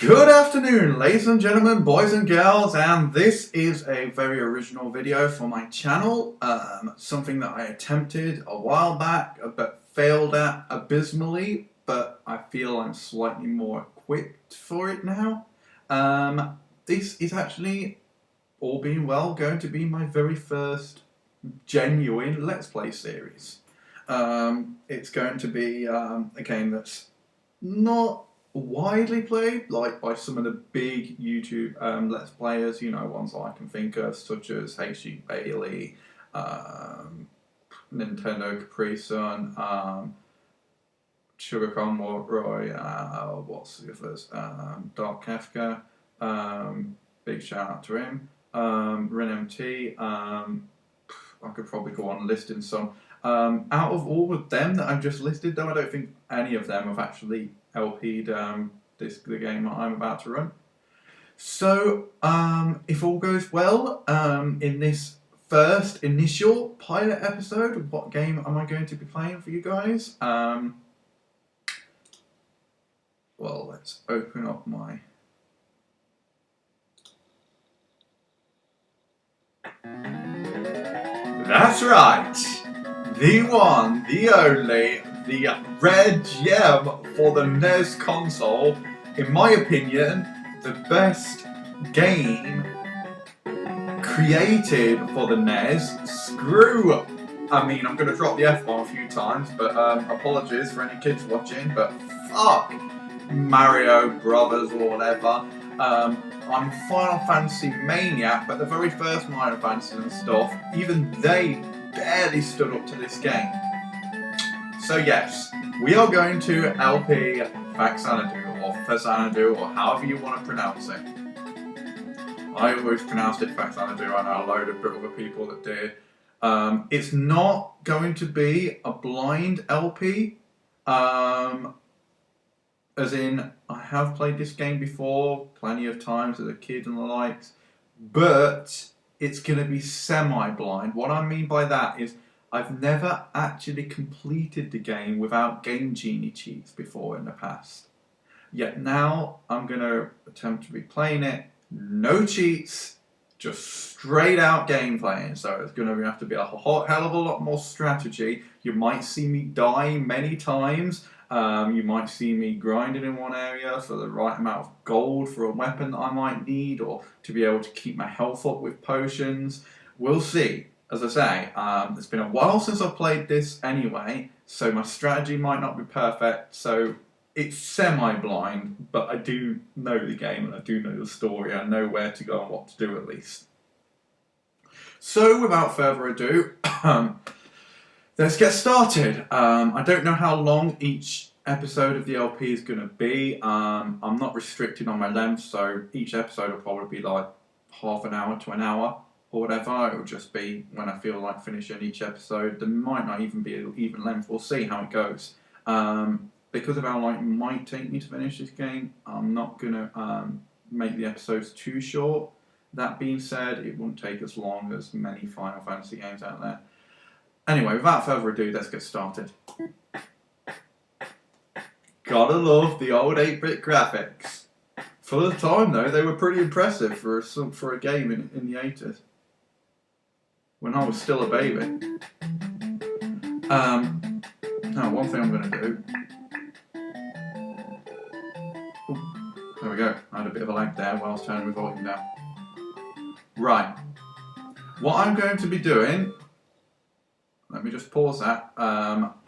Good afternoon, ladies and gentlemen, boys and girls, and this is a very original video for my channel. Something that I attempted a while back, but failed at abysmally, but I feel I'm slightly more equipped for it now. This is actually, all being well, going to be my very first genuine Let's Play series. It's going to be a game that's not widely played, like by some of the big YouTube Let's Players, you know, ones I can think of, such as H.G. Bailey, Nintendo Capri Sun, Sugarcon Roy, what's the others? Dark Kefka, big shout out to him, RenMT, I could probably go on listing some. Out of all of them that I've just listed, though, I don't think any of them have actually LP'd the game that I'm about to run. So, if all goes well, in this first initial pilot episode, what game am I going to be playing for you guys? Well, let's open up my... That's right! The one, the only, the rare gem for the NES console. In my opinion, the best game created for the NES. Screw! I mean, I'm going to drop the F-bomb a few times, but apologies for any kids watching, but fuck Mario Brothers or whatever. I'm Final Fantasy maniac, but the very first Final Fantasy and stuff, even they barely stood up to this game. So yes, we are going to LP Faxanadu, or Faxanadu, or however you want to pronounce it. I always pronounced it Faxanadu, I know a load of other people that did. It's not going to be a blind LP, as in, I have played this game before, plenty of times as a kid and the likes, but it's going to be semi-blind. What I mean by that is, I've never actually completed the game without Game Genie cheats before in the past. Yet now, I'm going to attempt to be playing it, no cheats, just straight out gameplay. So it's going to have to be a hell of a lot more strategy. You might see me die many times. You might see me grinding in one area for the right amount of gold for a weapon that I might need, or to be able to keep my health up with potions. We'll see. As I say, it's been a while since I've played this anyway, so my strategy might not be perfect, so it's semi-blind, but I do know the game and I do know the story. I know where to go and what to do at least. So without further ado, let's get started. I don't know how long each episode of the LP is going to be. I'm not restricted on my length, so each episode will probably be like half an hour to an hour or whatever. It will just be when I feel like finishing each episode. There might not even be an even length. We'll see how it goes. Because of how long it might take me to finish this game, I'm not going to make the episodes too short. That being said, it won't take as long as many Final Fantasy games out there. Anyway, without further ado, let's get started. Gotta love the old 8-bit graphics. For the time though, they were pretty impressive for a game in the 80s. When I was still a baby. Now, one thing I'm going to do... Ooh, there we go. I had a bit of a lag there whilst turning the volume down. Right. What I'm going to be doing... Let me just pause that.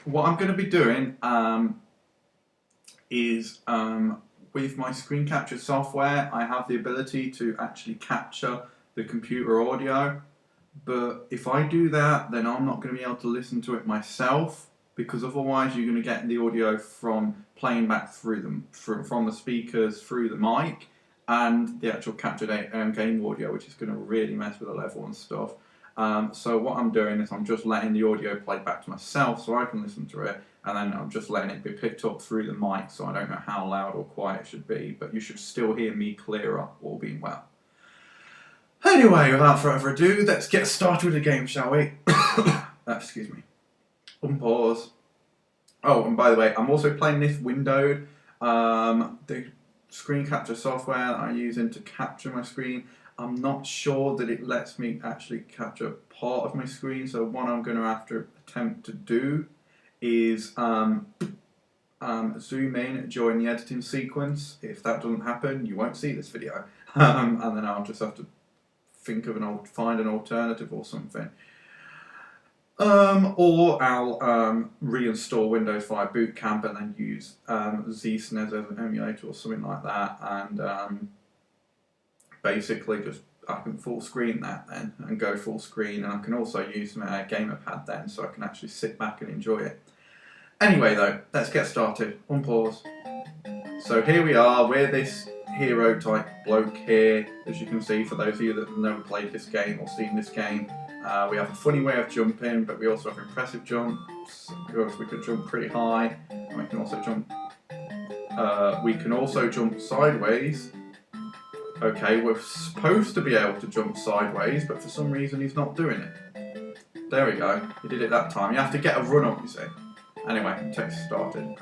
What I'm going to be doing is with my screen capture software, I have the ability to actually capture the computer audio. But if I do that, then I'm not going to be able to listen to it myself, because otherwise you're going to get the audio from playing back through them, from the speakers through the mic, and the actual captured game audio, which is going to really mess with the level and stuff. So what I'm doing is I'm just letting the audio play back to myself so I can listen to it, and then I'm just letting it be picked up through the mic, so I don't know how loud or quiet it should be, but you should still hear me clearer, all being well. Anyway, without further ado, let's get started with the game, shall we? Excuse me. Unpause. Oh, and by the way, I'm also playing this windowed. The screen capture software that I'm using to capture my screen. I'm not sure that it lets me actually capture part of my screen, so what I'm going to have to attempt to do is zoom in during the editing sequence. If that doesn't happen, you won't see this video, and then I'll just have to think of find an alternative or something. Or I'll reinstall Windows 5 Boot Camp and then use ZSNES as an emulator or something like that, and basically just I can full screen that then and go full screen, and I can also use my gamer pad then, so I can actually sit back and enjoy it. Anyway though, let's get started. Unpause. So here we are, we're this hero type bloke here, as you can see, for those of you that have never played this game or seen this game. We have a funny way of jumping, but we also have impressive jumps, because we can jump pretty high, and we can also jump sideways. Okay, we're supposed to be able to jump sideways, but for some reason he's not doing it. There we go, he did it that time. You have to get a run up, you see. Anyway, text started.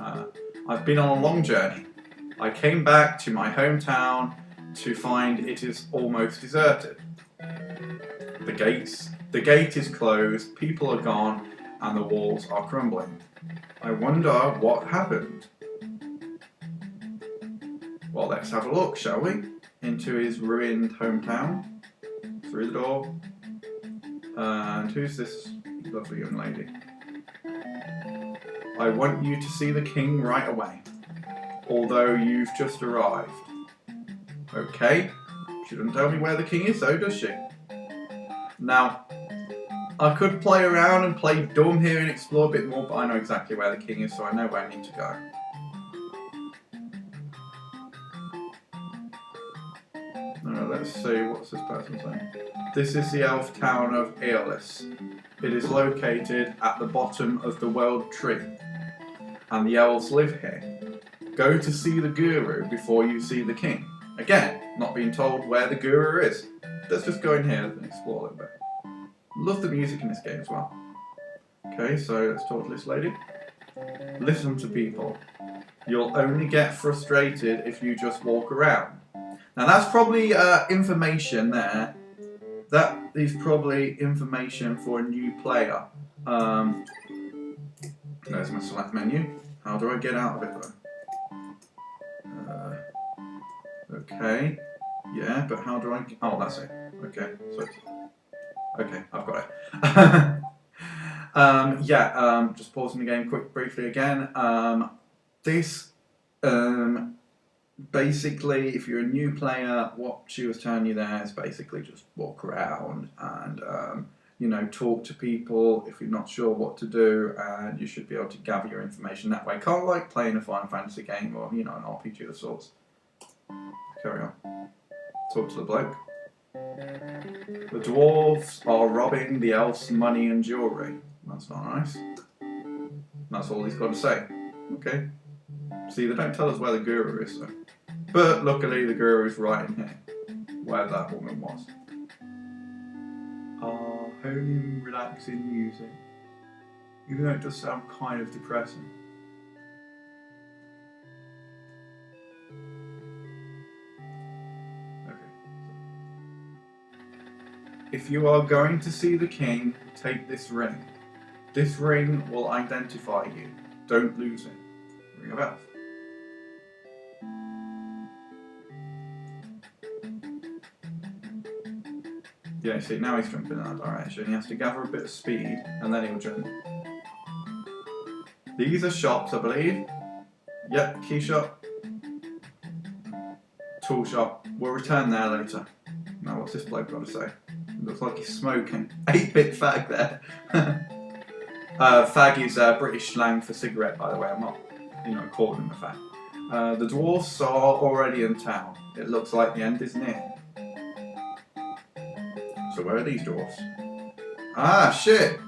I've been on a long journey. I came back to my hometown to find it is almost deserted. The gate is closed, people are gone, and the walls are crumbling. I wonder what happened. Well, let's have a look, shall we? Into his ruined hometown. Through the door. And who's this lovely young lady? I want you to see the king right away, although you've just arrived. Okay, she doesn't tell me where the king is though, does she? Now, I could play around and play dumb here and explore a bit more, but I know exactly where the king is, so I know where I need to go. Let's see, what's this person saying? This is the elf town of Aeolus. It is located at the bottom of the world tree, and the elves live here. Go to see the guru before you see the king. Again, not being told where the guru is. Let's just go in here and explore a little bit. Love the music in this game as well. Okay, so let's talk to this lady. Listen to people. You'll only get frustrated if you just walk around. Now that's probably information there. That is probably information for a new player. There's my select menu. How do I get out of it though? Okay. Yeah, but how do I... Oh, that's it. Okay. So okay, I've got it. Just pausing the game briefly again. Basically, if you're a new player, what she was telling you there is basically just walk around and, you know, talk to people if you're not sure what to do, and you should be able to gather your information that way. Kind of like playing a Final Fantasy game or, you know, an RPG of sorts. Carry on. Talk to the bloke. The dwarves are robbing the elves' money and jewellery. That's not nice. That's all he's got to say. Okay. See, they don't tell us where the guru is, though. But luckily, the guru is right in here, where that woman was. Holy, relaxing music. Even though it does sound kind of depressing. Okay. If you are going to see the king, take this ring. This ring will identify you. Don't lose it. Ring of Elf. Yeah, see, now he's jumping in that direction. He has to gather a bit of speed, and then he'll jump. These are shops, I believe. Yep, key shop. Tool shop. We'll return there later. Now, what's this bloke got to say? It looks like he's smoking. 8-bit fag there. Fag is British slang for cigarette, by the way. I'm not, you know, calling him a fag. The dwarfs are already in town. It looks like the end is near. So where are these dwarfs? Ah, shit!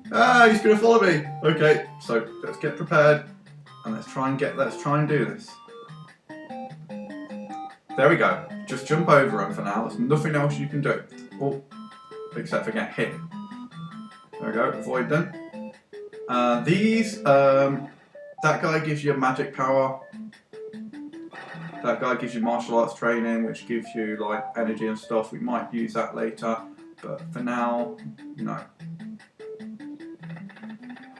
Ah, he's gonna follow me! Okay, so let's get prepared and let's try and do this. There we go. Just jump over him for now. There's nothing else you can do. Oh, except for get hit. There we go, avoid them. That guy gives you magic power. That guy gives you martial arts training, which gives you like energy and stuff. We might use that later, but for now, no.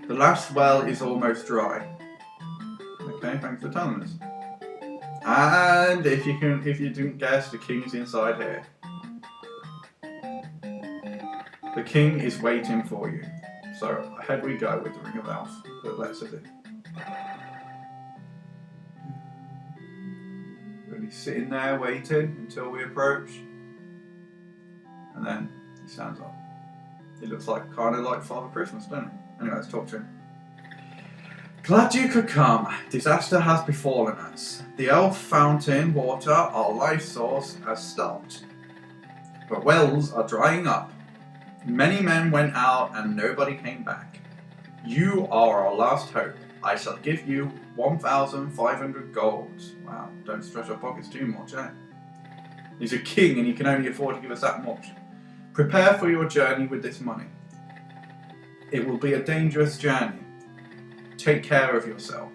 The last well is almost dry. Okay, thanks for telling us. And if you didn't guess, the king's inside here. The king is waiting for you. So ahead we go with the Ring of Elf that lets us in. Really sitting there waiting until we approach, and then he stands up. He looks like kind of like Father Christmas, doesn't he? Anyway, let's talk to him. Glad you could come. Disaster has befallen us. The elf fountain water, our life source, has stopped. The wells are drying up. Many men went out and nobody came back. You are our last hope. I shall give you 1,500 gold. Wow, don't stretch our pockets too much, eh? He's a king and he can only afford to give us that much. Prepare for your journey with this money. It will be a dangerous journey. Take care of yourself.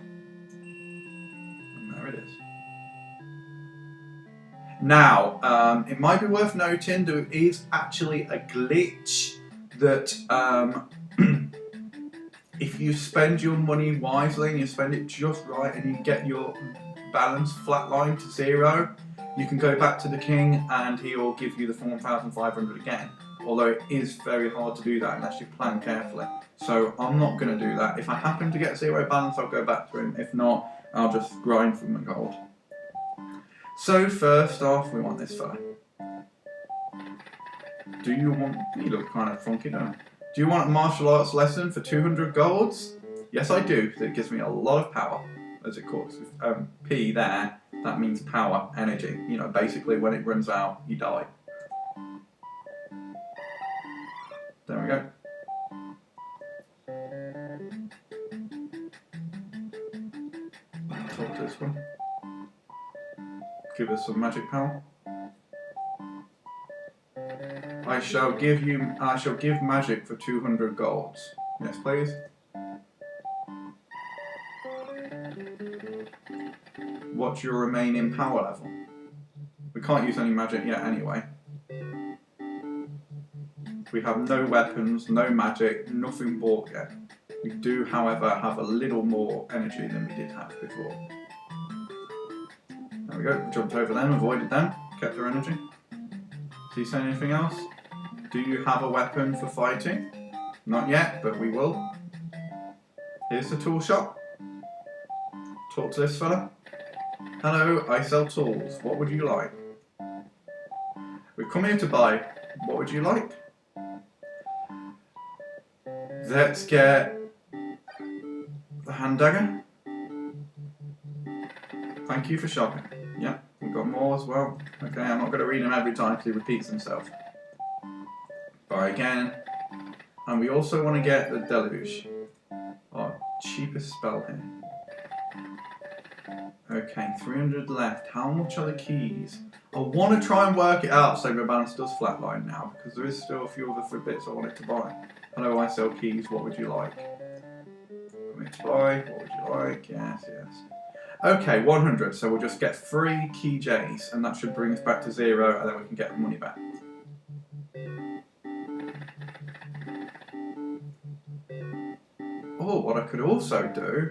And there it is. Now, it might be worth noting there is actually a glitch that if you spend your money wisely and you spend it just right and you get your balance flatlined to 0, you can go back to the king and he will give you the 1,500 again. Although it is very hard to do that unless you plan carefully. So I'm not going to do that. If I happen to get 0 balance, I'll go back to him. If not, I'll just grind from the gold. So first off, we want this fella. Do you want... You look kind of funky, don't you? Do you want a martial arts lesson for 200 golds? Yes, I do, because it gives me a lot of power, as it calls. P there, that means power, energy. You know, basically when it runs out, you die. There we go. Talk to this one. Give us some magic power. I shall give magic for 200 golds. Yes, please. What's your remaining power level? We can't use any magic yet anyway. We have no weapons, no magic, nothing bought yet. We do, however, have a little more energy than we did have before. There we go, jumped over them, avoided them, kept our energy. Did he say anything else? Do you have a weapon for fighting? Not yet, but we will. Here's the tool shop. Talk to this fella. Hello, I sell tools. What would you like? We've come here to buy. What would you like? Let's get the hand dagger. Thank you for shopping. Yep, we've got more as well. Okay, I'm not going to read them every time because he repeats himself. Buy again. And we also want to get the deluge. Our cheapest spell here. Okay, 300 left. How much are the keys? I want to try and work it out so my balance does flatline now, because there is still a few other bits I wanted to buy. Hello, I sell keys. What would you like? Come here to buy. What would you like? Yes, yes. Okay, 100. So we'll just get 3 key J's, and that should bring us back to 0, and then we can get the money back. Oh, what I could also do,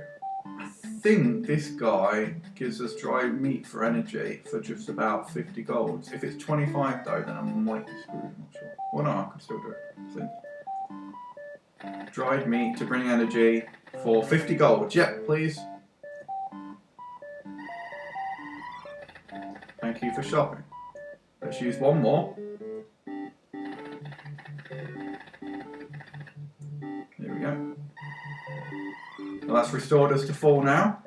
I think this guy gives us dried meat for energy for just about 50 golds. If it's 25 though, then I might be screwed, I'm not sure. Well, no, I could still do it, I think. Dried meat to bring energy for 50 gold. Yep, please. Thank you for shopping. Let's use one more. Here we go. Well, that's restored us to 4 now.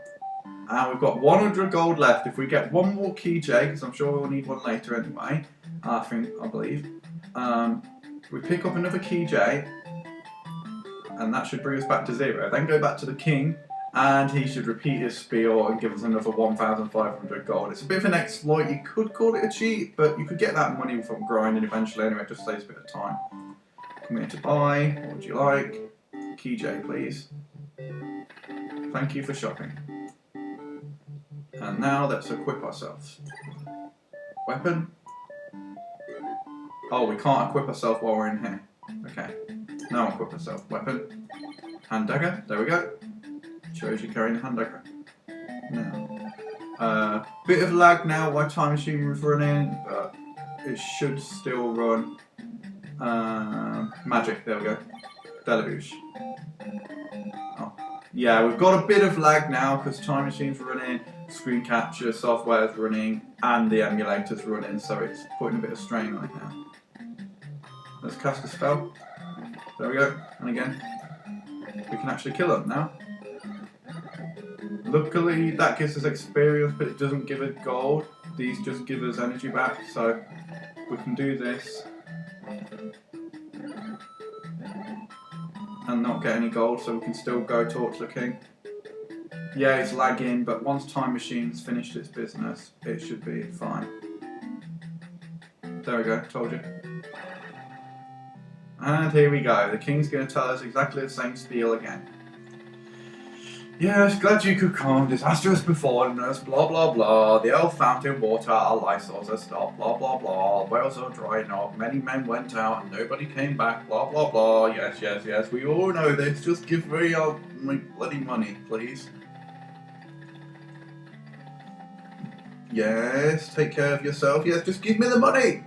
And we've got 100 gold left. If we get one more key J, because I'm sure we'll need one later anyway, I believe. We pick up another key J, and that should bring us back to 0. Then go back to the king, and he should repeat his spiel and give us another 1,500 gold. It's a bit of an exploit. You could call it a cheat, but you could get that money from grinding eventually anyway. It just saves a bit of time. Come here to buy. What would you like? Key J, please. Thank you for shopping. And now let's equip ourselves. Weapon. Oh, we can't equip ourselves while we're in here. Okay. Now equip ourselves. Weapon. Hand dagger. There we go. Shows you carrying the hand dagger. Now. Bit of lag now while Time Machine was running, but it should still run. Magic. There we go. Deluge. Oh. Yeah, we've got a bit of lag now because Time Machine's running, screen capture software's running, and the emulator's running, so it's putting a bit of strain on it now. Let's cast a spell. There we go. And again, we can actually kill them now. Luckily, that gives us experience, but it doesn't give us gold. These just give us energy back, so we can do this and not get any gold, so we can still go talk to the king. Yeah, it's lagging, but once Time Machine's finished its business, it should be fine. There we go, told you. And here we go, the king's going to tell us exactly the same spiel again. Yes, glad you could come, disaster has befallen us, blah blah blah, the elf fountain water, our life source has stopped, blah blah blah, wells are drying up, many men went out and nobody came back, blah blah blah, yes, yes, yes, we all know this, just give me my bloody money, please. Yes, take care of yourself, yes, just give me the money!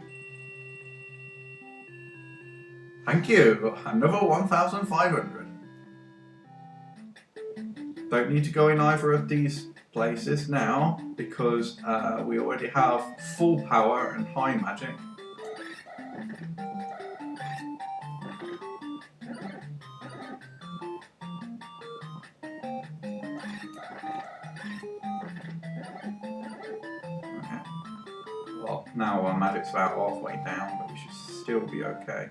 Thank you, another 1,500. Don't need to go in either of these places now because we already have full power and high magic. Okay. Well, now our magic's about halfway down, but we should still be okay.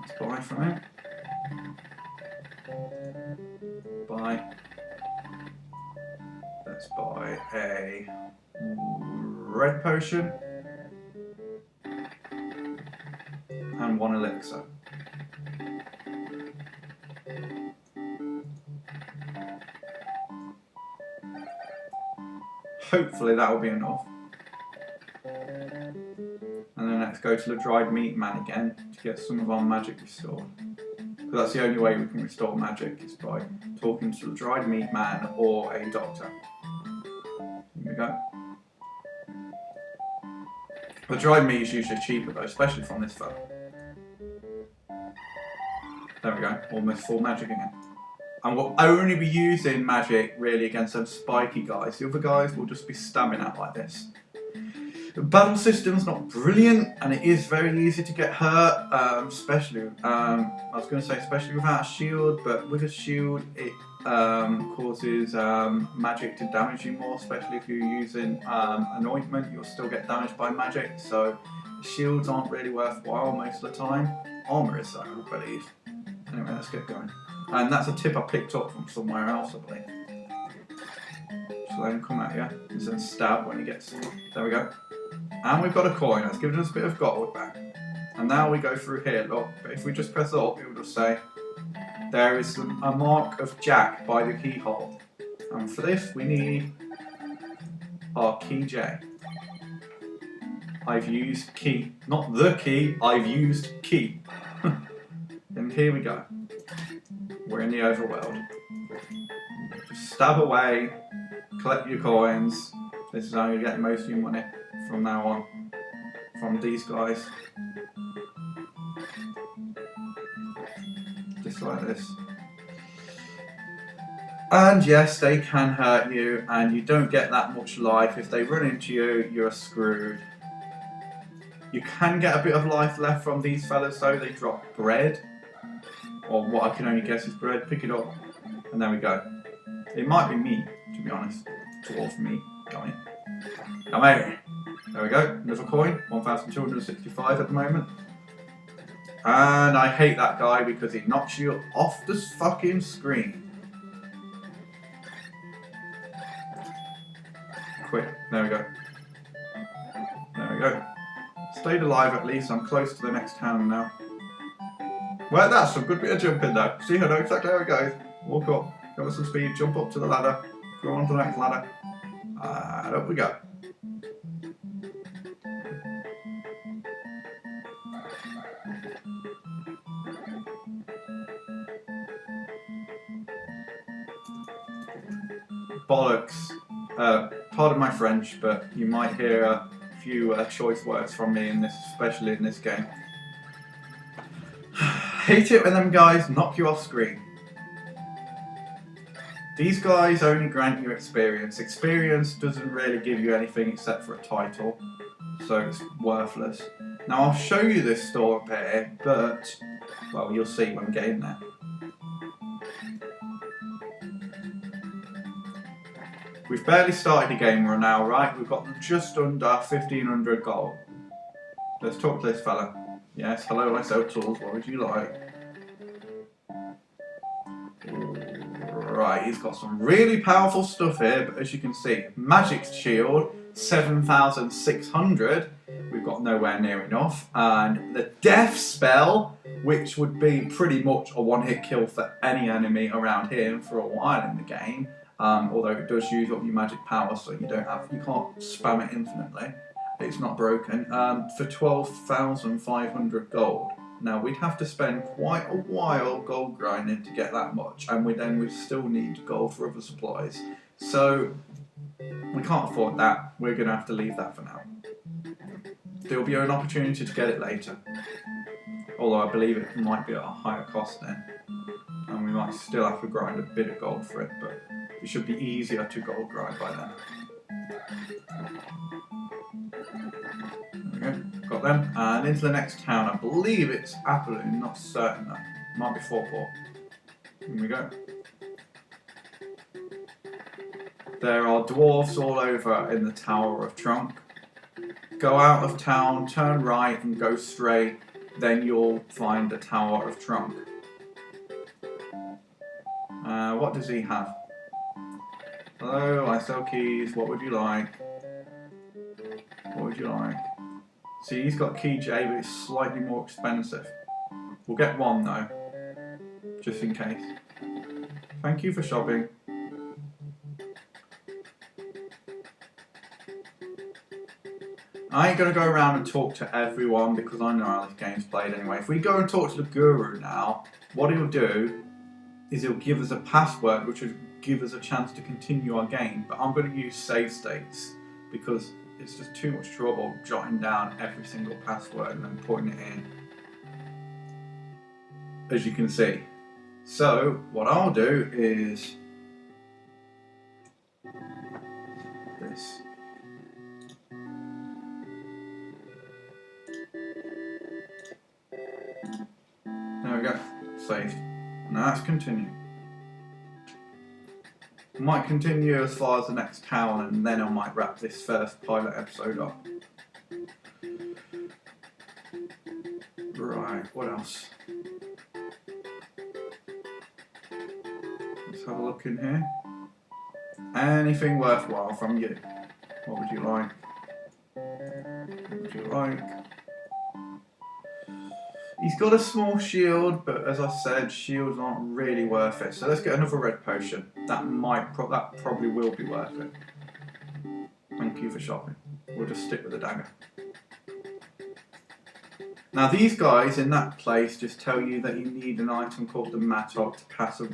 Let's buy from him. Buy. Let's buy a red potion and one elixir. Hopefully that will be enough. And then let's go to the dried meat man again to get some of our magic restored. Because that's the only way we can restore magic is by talking to the dried meat man or a doctor. Here we go. The dried meat is usually cheaper though, especially from this fella. There we go, almost full magic again. And we'll only be using magic really against those spiky guys. The other guys will just be stabbing out like this. The battle system's not brilliant, and it is very easy to get hurt, especially, I was going to say especially without a shield, but with a shield it causes magic to damage you more, especially if you're using an ointment, you'll still get damaged by magic, so shields aren't really worthwhile most of the time. Armour is though, I believe. Anyway, let's get going. And that's a tip I picked up from somewhere else, I believe. So let him come at you, and then stab when he gets... There we go. And we've got a coin, that's given us a bit of gold back. And now we go through here, look, but if we just press up, it will just say, there is a mark of Jack by the keyhole. And for this, we need our key J. I've used key, not the key, I've used key. And here we go. We're in the overworld. Just stab away, collect your coins. This is how you get most of your money from now on, from these guys. Just like this. And yes, they can hurt you, and you don't get that much life. If they run into you, you're screwed. You can get a bit of life left from these fellas though. They drop bread, or what I can only guess is bread. Pick it up, and there we go. It might be meat, to be honest. Dwarf meat. Come in. Come here. There we go. Another coin. 1,265 at the moment. And I hate that guy because he knocks you off the fucking screen. Quick. There we go. There we go. Stayed alive at least. I'm close to the next town now. Well, that's some good bit of jumping though. See, I know exactly how it goes. Walk up. Go with some speed. Jump up to the ladder. Go on to the next ladder. And up we go. Bollocks. Pardon my French, but you might hear a few choice words from me in this, especially in this game. Hate it when them guys knock you off screen. These guys only grant you experience. Experience doesn't really give you anything except for a title, so it's worthless. Now I'll show you this store up here, but, well, you'll see when we get in there. We've barely started the game run now, right? We've got just under 1,500 gold. Let's talk to this fella. Yes, hello, I sell tools, what would you like? Right, he's got some really powerful stuff here, but as you can see, magic shield, 7,600. We've got nowhere near enough. And the death spell, which would be pretty much a one-hit kill for any enemy around here for a while in the game. Although it does use up your magic power, so you can't spam it infinitely. It's not broken. For 12,500 gold. Now we'd have to spend quite a while gold grinding to get that much, and we'd still need gold for other supplies. So we can't afford that. We're going to have to leave that for now. There will be an opportunity to get it later. Although I believe it might be at a higher cost then, and we might still have to grind a bit of gold for it, but it should be easier to gold grind by then. There we go, got them. And into the next town, I believe it's Appaloon, not certain though. Might be Foreport. Here we go. There are dwarves all over in the Tower of Trunk. Go out of town, turn right and go straight, then you'll find the Tower of Trunk. What does he have? Hello, I sell keys, what would you like? What would you like? See, he's got key J, but it's slightly more expensive. We'll get one though, just in case. Thank you for shopping. I ain't going to go around and talk to everyone because I know how this game's played anyway. If we go and talk to the guru now, what he'll do is he'll give us a password which will give us a chance to continue our game. But I'm going to use save states because it's just too much trouble jotting down every single password and then putting it in, as you can see. So what I'll do is this. There we go, saved. Now let's continue. I might continue as far as the next town and then I might wrap this first pilot episode up. Right, what else? Let's have a look in here. Anything worthwhile from you? What would you like? What would you like? He's got a small shield, but as I said, shields aren't really worth it. So let's get another red potion. That probably will be worth it. Thank you for shopping. We'll just stick with the dagger. Now these guys in that place just tell you that you need an item called the Mattock to pass a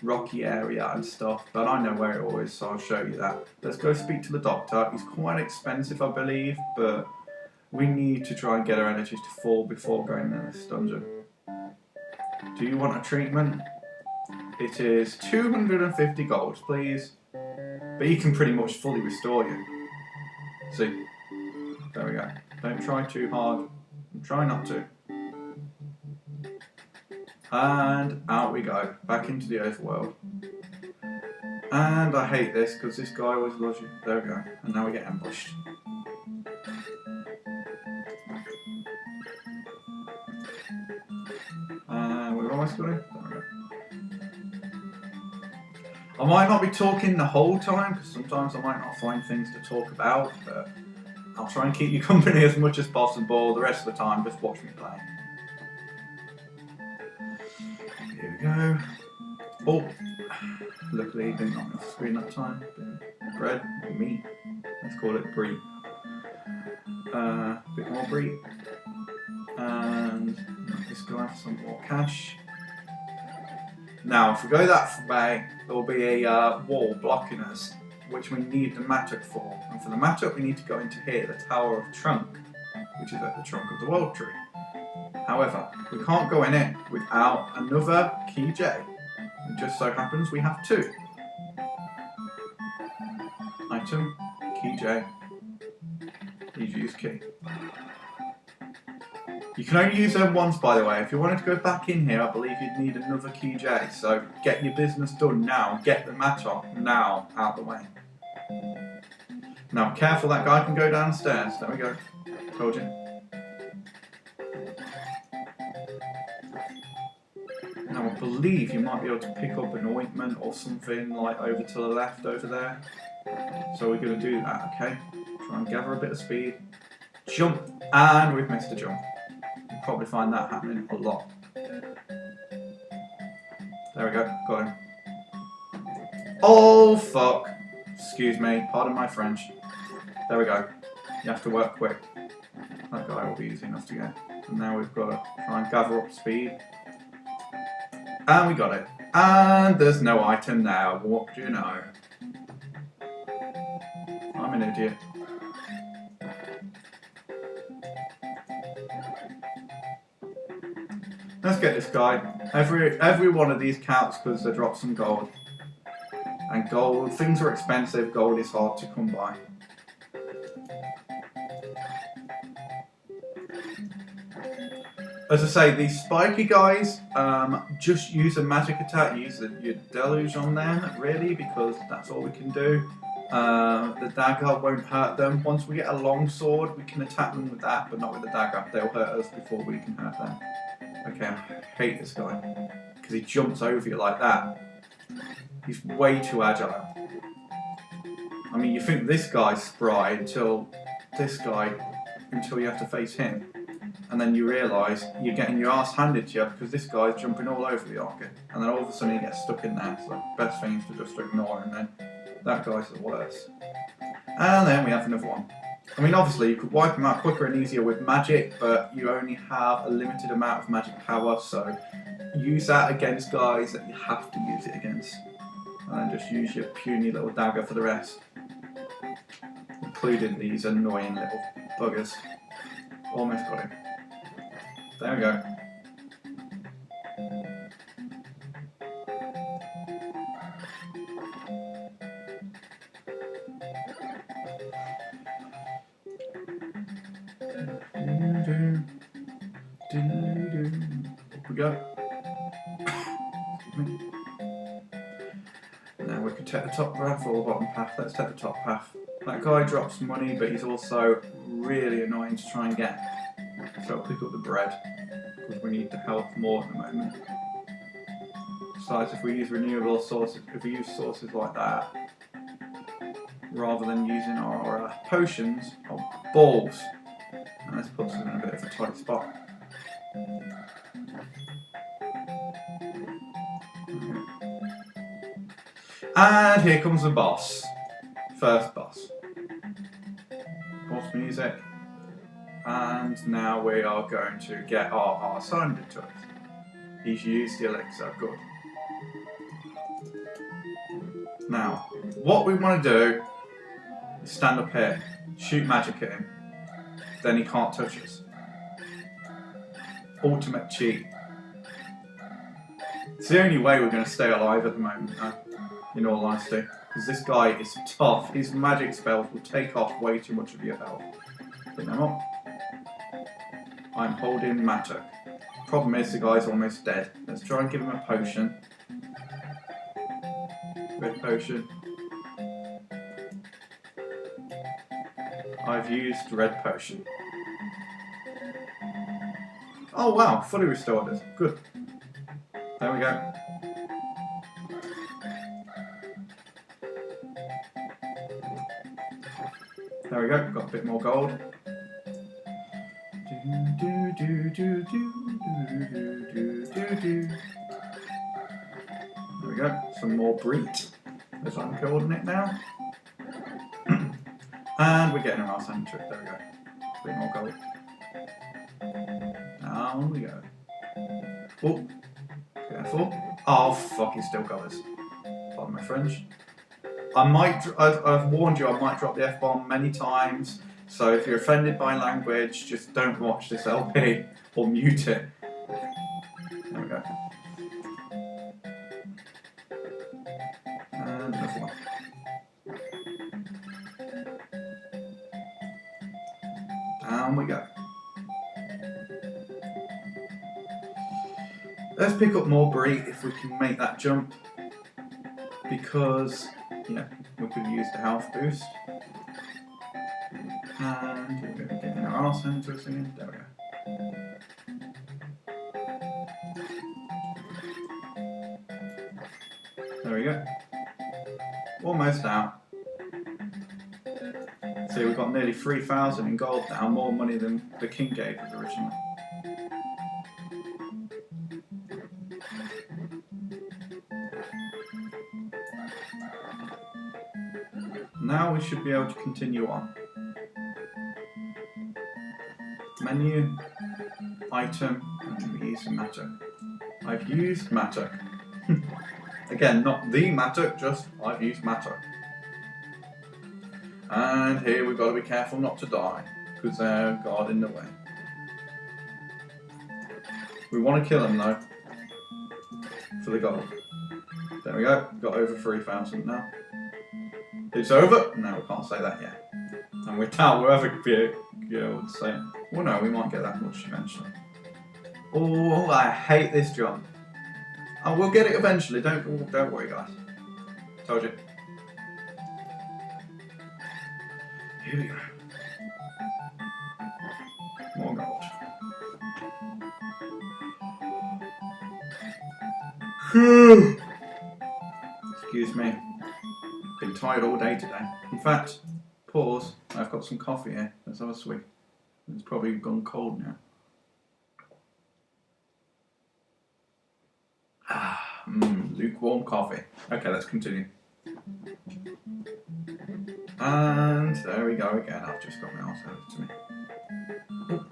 rocky area and stuff, but I know where it all is, so I'll show you that. Let's go speak to the doctor. He's quite expensive, I believe, but we need to try and get our energies to full before going in this dungeon. Do you want a treatment? It is 250 gold, please. But he can pretty much fully restore you. See? There we go. Don't try too hard. Try not to. And out we go. Back into the overworld. And I hate this because this guy always loves you. There we go. And now we get ambushed. We're almost got it. There we go. I might not be talking the whole time because sometimes I might not find things to talk about, but I'll try and keep you company as much as possible. The rest of the time, just watch me play. Here we go. Oh, Luckily he didn't knock me off the screen that time. Bread, meat, let's call it brie. Bit more brie. And this guy for some more cash. Now if we go that way, there will be a wall blocking us, which we need the mattock for. And for the mattock we need to go into here, the Tower of Trunk, which is at the trunk of the World Tree. However, we can't go in it without another key J. It just so happens we have two. Item, key J, please use key. You can only use them once, by the way. If you wanted to go back in here, I believe you'd need another key J. So get your business done now. Get the mattock now out the way. Now, careful, that guy can go downstairs. There we go. Told you. Now, I believe you might be able to pick up an ointment or something like over to the left over there. So we're going to do that, okay? Try and gather a bit of speed. Jump! And we've missed a jump. You'll probably find that happening a lot. There we go, got him. Oh, fuck! Excuse me, pardon my French. There we go. You have to work quick. That guy will be easy enough to get. And now we've got to try and gather up speed. And we got it. And there's no item now. What do you know? I'm an idiot. Let's get this guy. Every one of these counts because they drop some gold. And gold, things are expensive. Gold is hard to come by. As I say, these spiky guys, just use a magic attack, use your deluge on them, really, because that's all we can do. The dagger won't hurt them. Once we get a long sword, we can attack them with that, but not with the dagger. They'll hurt us before we can hurt them. Okay, I hate this guy, because he jumps over you like that. He's way too agile. I mean, you think this guy's spry until you have to face him. And then you realise you're getting your ass handed to you because this guy's jumping all over the arcade. And then all of a sudden he gets stuck in there. So the best thing is to just ignore him then. That guy's the worst. And then we have another one. I mean, obviously you could wipe him out quicker and easier with magic, but you only have a limited amount of magic power, so use that against guys that you have to use it against. And then just use your puny little dagger for the rest. Including these annoying little buggers. Almost got him. There we go. Up we go. Now we could take the top path or the bottom path. Let's take the top path. That guy drops money, but he's also really annoying to try and get. So I'll pick up the bread, because we need the health more at the moment. Besides, if we use renewable sources, if we use sources like that, rather than using our potions, our balls, and this puts us in a bit of a tight spot. And here comes the boss. First boss. Boss music. And now we are going to get our assignment to it. He's used the elixir, good. Now, what we want to do is stand up here, shoot magic at him, then he can't touch us. Ultimate cheat. It's the only way we're going to stay alive at the moment, though, in all honesty. Because this guy is tough, his magic spells will take off way too much of your health. But no more. I'm holding mattock. Problem is the guy's almost dead. Let's try and give him a potion. Red potion. I've used red potion. Oh wow, fully restored it. Good. There we go. There we go, got a bit more gold. There we go. Some more breed, as I'm calling it now. And we're getting our ass into it. There we go. A bit more gold. Down we go. Oh, careful. Oh, fuck, he's still got us. Pardon my French. I've warned you, I might drop the F-bomb many times. So if you're offended by language, just don't watch this LP or mute it. There we go. And another one. Down we go. Let's pick up more brie if we can make that jump, because yeah, we could use the health boost. And we're going to get in our arse into us again. There we go. There we go. Almost out. See, we've got nearly 3,000 in gold now, more money than the king gave us originally. Now we should be able to continue on. Menu, item, and we use mattock. I've used mattock. Again, not the mattock, just I've used mattock. And here we've got to be careful not to die, because they're God in the way. We want to kill them though, for the gold. There we go, got over 3,000 now. It's over? No, we can't say that yet. And we're down, we'll ever be able to say it. Well, no, we might get that much eventually. Oh, I hate this jump. Oh, we'll get it eventually, don't worry guys. Told you. Here we go. More gold. Excuse me. Been tired all day today. In fact, pause. I've got some coffee here. Let's have a swig. It's probably gone cold now. Lukewarm coffee. Okay, let's continue. And there we go again. I've just got my arse over to me. Oh,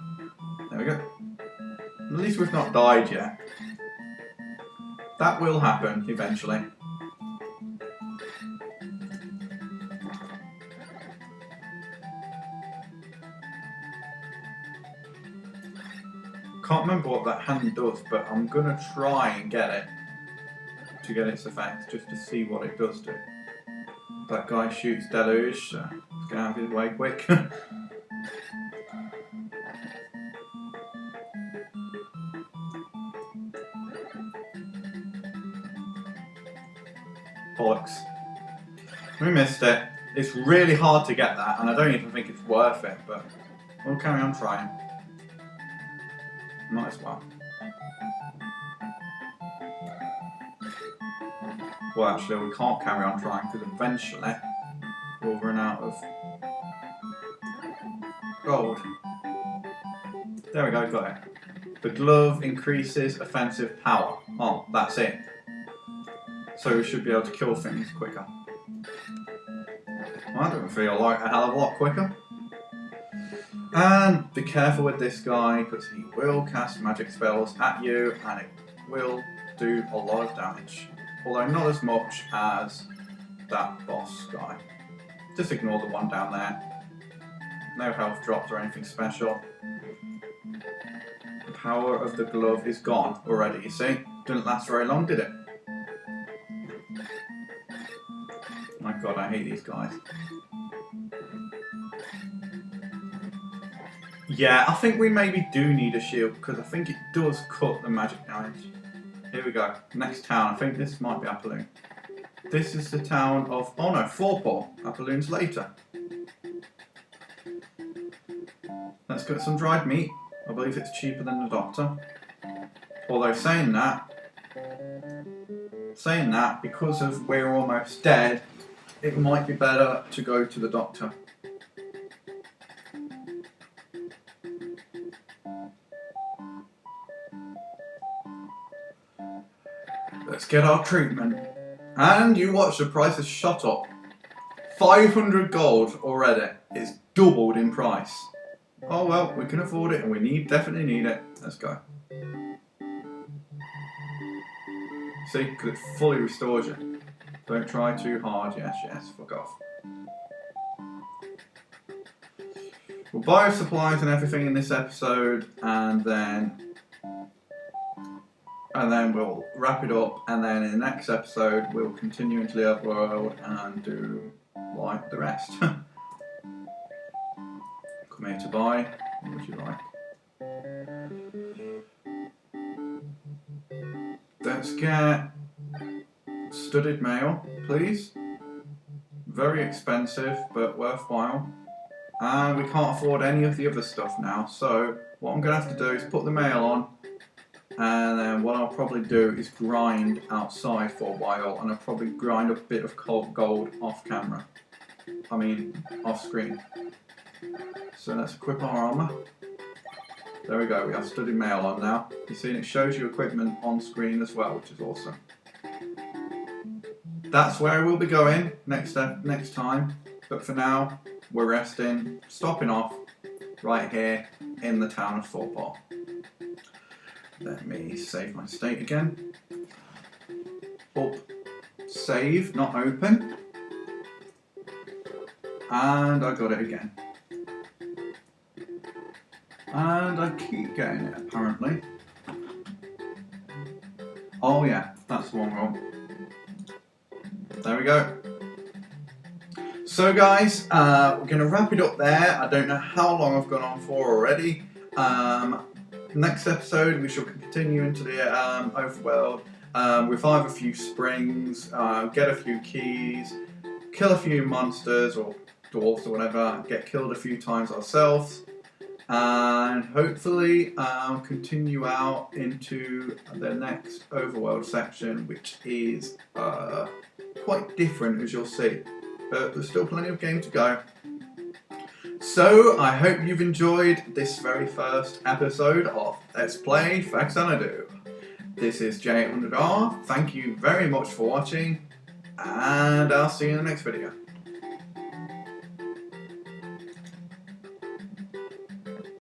there we go. At least we've not died yet. That will happen eventually. Can't remember what that hand does, but I'm gonna try and get it to get its effects, just to see what it does do. That guy shoots deluge, so he's gonna have his way quick. Bollocks. We missed it. It's really hard to get that, and I don't even think it's worth it, but we'll carry on trying. Might as well. Well, actually, we can't carry on trying because eventually we'll run out of gold. There we go, got it. The glove increases offensive power. Oh, that's it. So we should be able to kill things quicker. I don't feel like a hell of a lot quicker. And be careful with this guy, because he will cast magic spells at you and it will do a lot of damage. Although not as much as that boss guy. Just ignore the one down there. No health drops or anything special. The power of the glove is gone already, you see? Didn't last very long, did it? My god, I hate these guys. Yeah, I think we maybe do need a shield, because I think it does cut the magic damage. Here we go. Next town. I think this might be Apolloon. This is the town of... Oh no, Fourpaw. Apolloon's later. Let's get some dried meat. I believe it's cheaper than the doctor. Although saying that, because of we're almost dead, it might be better to go to the doctor. Let's get our treatment. And you watch, the price has shot up. 500 gold already. It's doubled in price. Oh well, we can afford it and we definitely need it. Let's go. See, because it fully restores you. Don't try too hard. Yes, yes, fuck off. We'll buy supplies and everything in this episode, and then we'll wrap it up, and then in the next episode we'll continue into the overworld and do like the rest. Come here to buy. What would you like? Let's get studded mail, please. Very expensive, but worthwhile. And we can't afford any of the other stuff now, so what I'm going to have to do is put the mail on, and then what I'll probably do is grind outside for a while, and I'll probably grind a bit of gold off camera. I mean, off screen. So let's equip our armour. There we go, we have studded mail on now. You see, it shows you equipment on screen as well, which is awesome. That's where we'll be going next time, but for now, we're resting, stopping off right here in the town of Thorport. Let me save my state again. Up, save, not open. And I got it again. And I keep getting it apparently. Oh yeah, that's the one wrong. There we go. So guys, we're going to wrap it up there. I don't know how long I've gone on for already. Next episode we shall continue into the overworld, revive a few springs, get a few keys, kill a few monsters or dwarves or whatever, get killed a few times ourselves, and hopefully continue out into the next overworld section, which is quite different, as you'll see. But there's still plenty of game to go. So, I hope you've enjoyed this very first episode of Let's Play Faxanadu. This is J800R, thank you very much for watching, and I'll see you in the next video.